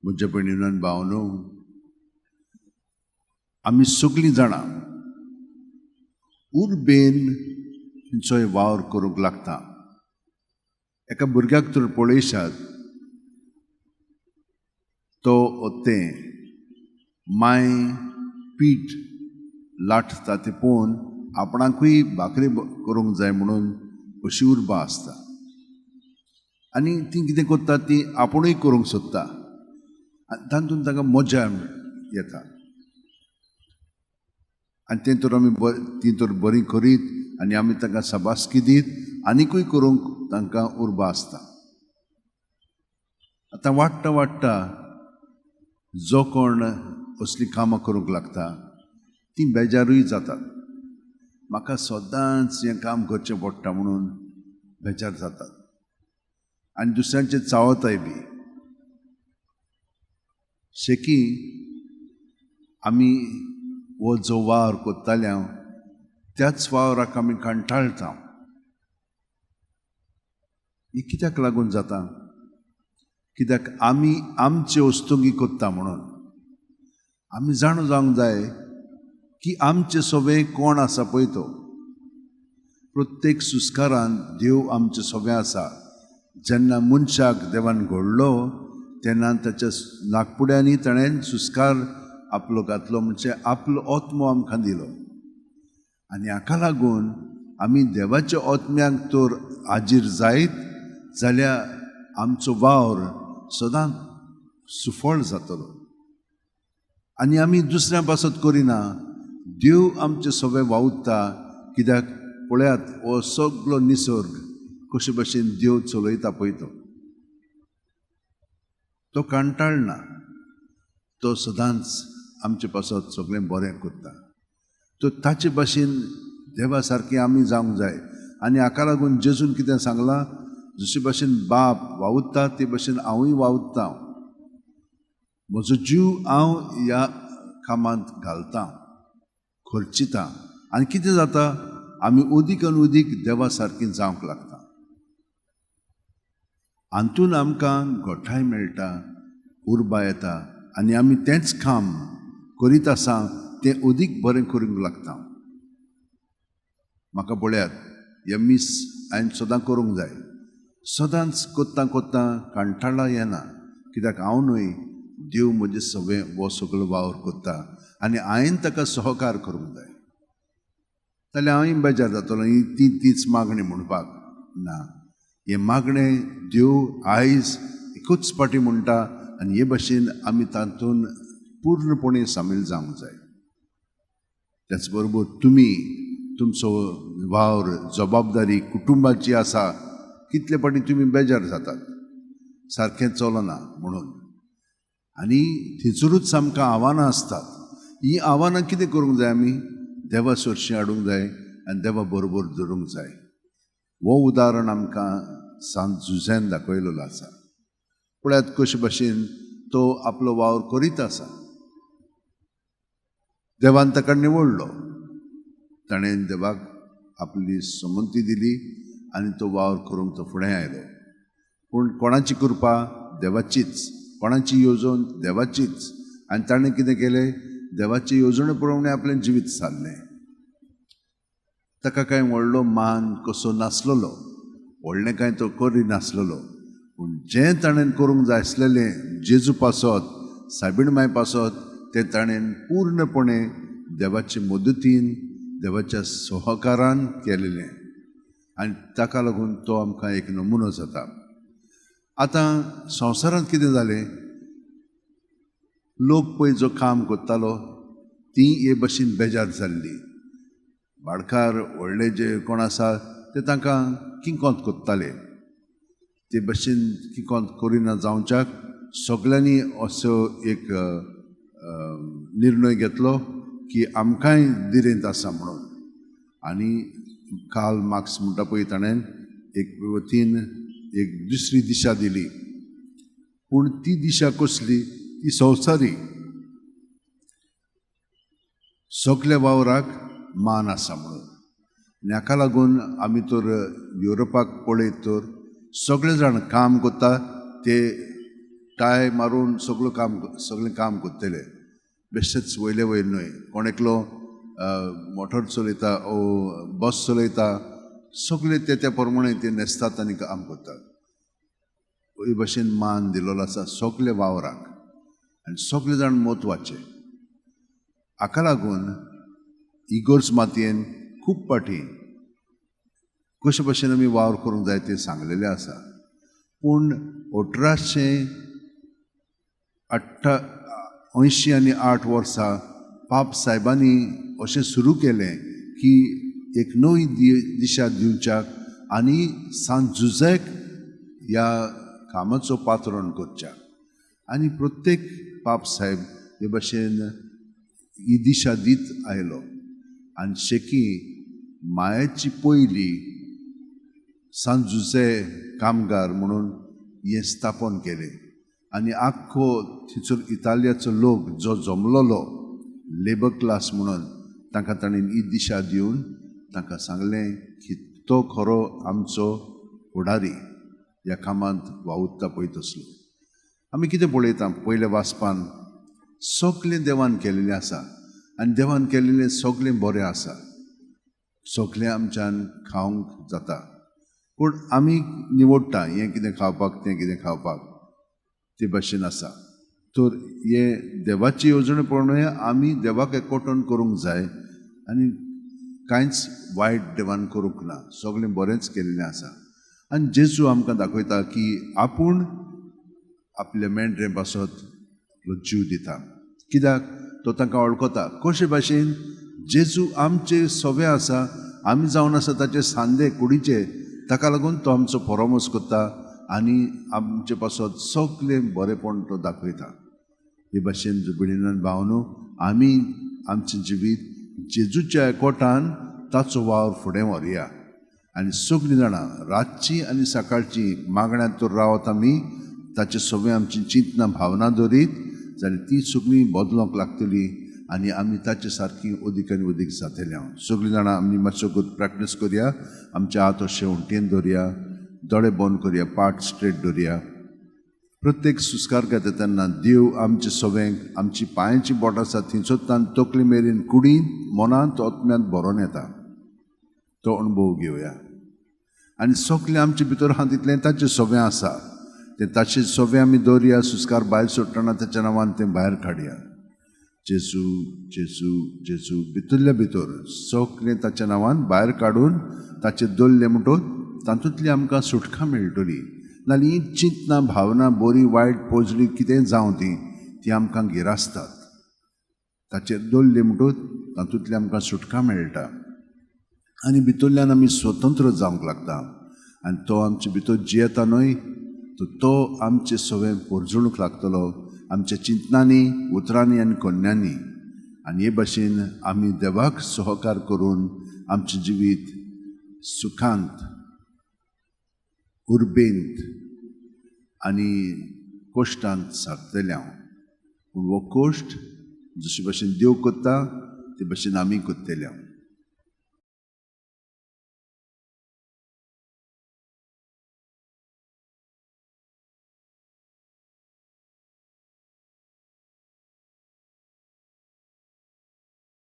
म्हज्या भयणीन भावनो, आमी सगळीं जाणां उर्बेन खंयचोय वावर करूंक लागता. एका भुरग्याक तर पळयशात, तो तें माय पीठ लाटता तें पळोवन आपणाकूय भाकरी करूंक जाय म्हणून अशी उर्बा आसता. आनी ती कितें करता, ती आपुणूय करूंक सोदता आनी तातूंत ताका मजा येता. आनी तें तर आमी ती तर बरी करीत आनी आमी ताका शाबासकी दीत आनीकूय करूंक तांकां उर्बा आसता. आतां वाडटा वाडटा जो कोण असली कामां करूंक लागता ती बेजारूय जातात. म्हाका सदांच हें काम करचें पडटा म्हणून बेजार जातात आनी दुसऱ्यांचेर चावताय बी. शेकी आमी हो जो वावर कोत्ताले त्याच वावराक आमी कंटाळटा. ही कित्याक लागून जाता? कित्याक आमी आमचे वस्तुंगी कोत्ता म्हणून. आमी जाणू जावंक जाय की आमचे सोबे कोण आसा पळय तो. प्रत्येक सुस्कारान देव आमचे सोबे आसा. जेन्ना मनशाक देवान घडलो तेन्ना ताच्या नाकपुड्यांनी ताणें सुस्कार आपलो घातलो, म्हणजे आपलो आत्मो आमकां दिलो. आनी हाका लागून आमी देवाच्या आत्म्याक तर हाजीर जायत जाल्यार आमचो वावर सदांच सुफळ जातलो. आनी आमी दुसऱ्या पासत करिना, देव आमचे सोबे वावुरता. कित्याक पळयात हो सगळो निसर्ग कशे भशेन देव चलयता पळय तो कंटाळना. तो सदांच आमचे पासत सगळें बरें करता. तो ताचे भाशेन देवा सारकी आमी जावंक जाय. आनी हाका लागून जेजून कितें सांगलां, जशे भाशेन बाप वावुरता ते भाशेन हांवूय वावुरता. म्हजो जीव हांव ह्या कामांत घालतां, खर्चिता. आनी कितें जाता, आमी उदीक आनी उदीक देवा सारकी जावंक लागता. हातून आमकां घोटाय मेळटा, उर्बा येता आनी आमी तेंच काम करीत आसा तें अदीक बरें करूंक लागता. म्हाका पळयात, हे मीस हांवें सदां करूंक जाय. सदांच कोत्तां कोत्तां कंटाळा येना. कित्याक हांव न्हय, देव म्हजे सगळें हो सगळो वावर करता आनी हांवें ताका सहकार करूंक जाय. जाल्यार हांवूय बेजार जातलो ही तीच मागणी म्हणपाक ना. हे मागणें देव आयज एकूच पाटी म्हणटा आनी हे भाशेन आमी तातूंत पूर्णपणे सामील जावंक जाय. त्याच बरोबर तुमी तुमचो वावर जबाबदारी कुटुंबाची आसा, कितले पाटी तुमी बेजार जातात सारकें चलना म्हणून. आनी थंयसरूच आमकां आव्हानां आसतात. ही आव्हानां कितें करूंक जाय? आमी देवा सरशीं हाडूंक जाय आनी देवा बरोबर धरूंक जाय. हो उदाहरण आमकां सांत जुझेन दाखयलेलो आसा. पळयात कशे भाशेन तो आपलो वावर करीत आसा. देवान ताका निवडलो, ताणें देवाक आपली संमती दिली आनी तो वावर करूंक तो फुडें आयलो. पूण कोणाची कृपा? देवाचीच. कोणाची येवजण? देवाचीच. आनी ताणें कितें केलें? देवाची येवजणे प्रमाणे आपलें जिवीत सारलें. ताका कांय व्हडलो मान कसो नासलेलो, व्हडलें कांय तो करी नासलेलो. पूण जें ताणें करूंक जाय आसलेलें जेजू पासत, सायबीण माय पासत, तें ताणें पूर्णपणे देवाचे मदतीन, देवाच्या सहकारान केलेलें. आनी ताका लागून तो आमकां एक नमुनो जाता. आतां संवसारांत कितें जालें? लोक पळय जो काम करतालो ती हे भाशेन बेजार जाल्ली. भाडकार व्हडले जे कोण आसा ते तांकां किंकोंत कोत्ताले. ते भाशेन किंकोंत करिना जावच्याक सगळ्यांनी असो एक निर्णय घेतलो की आमकांय दिरेंत आसा म्हणून. आनी कार्ल मार्क्स म्हणटा पळय ताणें एक वतीन एक दुसरी दिशा दिली. पूण ती दिशा कसली? ती संवसारी. सगळ्या वावराक मान आसा म्हणून. आनी हाका लागून आमी तर युरोपाक पळयत तर सगळे जाण काम करता ते टाय मारून सगळें काम करतले बेश्टेच वयले वयर न्हय कोण एकलो मोटर चलयता ओ बस चलयता सगळे त्या प्रमाणे ते न्हेसतात आनी काम करतात हे भशेन मान दिलोलो आसा सगळे वावराक आनी सगळे जाण म्हत्वाचे हाका लागून इगोर्ज मातयेन खूब पाटी कशे भशेन आमी वावर करूंक जाय तें सांगलेलें आसा पूण 1888 वर्सा पाप साहेबांनी अशें सुरू केलें की एक नवी दिशा दिवच्याक आनी सांत जुजेक ह्या कामाचो पातळण करच्या आनी प्रत्येक पाप साहेब हे भशेन ही दिशा दीत आयलो आनी शेकी मायेची पयली सांत जुजे कामगार म्हणून हें स्थापन केलें आनी आख्खो थंयसर इतालियाचो लोक जो जमलोलो लेबर क्लास म्हणून तांकां ताणें ही दिशा दिवन तांकां सांगलें की तो खरो आमचो फुडारी ह्या कामांत वावुरता पळय तसलो आमी कितें पळयता पयल्या वाचपान सगळें देवान केलेलें आसा आनी देवान केलेलें सगळें बरें आसा सगळें आमच्यान खावंक जाता पूण आमी निवडटा हें कितें खावपाक तें कितें खावपाक ते भाशेन आसा तर हे देवाची येवजण प्रमाणे आमी देवाक एकवटून करूंक जाय आनी कांयच वायट देवान करूंक ना सगळें बरेंच केल्लें आसा आनी जेजू आमकां दाखयता की आपूण आपल्या मेंढरे पासत आपलो जीव दिता कित्याक तो तांकां वळखता कशे भाशेन जेजू आमचे सवे आसा आमी जावन आसा ताचे सांदे कुडीचे ताका लागून तो आमचो परामोस करता आनी आमचे पासत सगळें बरेंपण तो दाखयता हे भाशेन जुबिडिनान भावनो आमी आमचें जिवीत जेजूच्या एकवटान ताचो वावर फुडें व्हरया आनी सगळीं जाणां रातची आनी सकाळची मागण्यांत तर रावत आमी ताचे सगळें आमची चिंतना भावना दवरीत जाल्यार ती सगळीं बदलोंक लागतली आनी आमी ताचे सारकी अदीक आनी अदीक जातले हांव सगळीं जाणां आमी मातसो प्रॅक्टीस करया आमचे हात अशे उंटेन दवरया दोळे बंद करया पाट स्ट्रेट दवरया प्रत्येक सुस्कार घेता तेन्ना देव आमचे सवेंक आमची पांयाची बोट आसा थंयसोतान तकली मेरेन कुडींत मनांत आत्म्यांत भरोन येता तो अणभव घेवया आनी सगळें आमचे भितर आहा तितलें ताचें सवें आसा तें ताचें सवें आमी दवरया सुस्कार भायर सोडटना ताच्या नांवान तें भायर काडया जेजू जेजू जेजू भितरल्या भितर सगळें ताच्या नांवान भायर काडून ताचें दवरलें म्हणटून तातूंतली आमकां सुटका मेळटली नाल्यार ही चिंतना भावना बरी वायट पोजडी कितें जावं ती आमकां गिरासतात ताचेर दवरली म्हणटून तातूंतली आमकां सुटका मेळटा आनी भितरल्यान आमी स्वतंत्र जावंक लागता आनी तो आमचे भितर जियेता न्हय तो आमचे सवें परजूंक लागतलो आमच्या चिंतनांनी उतरांनी आनी कन्यांनी आनी हे भाशेन आमी देवाक सहकार करून आमचें जिवीत सुखांत उर्बेंत आनी कोश्टांत सारतले हांव पूण हो कोश्ट जशे भाशेन देव करता ते भाशेन आमी करतले हांव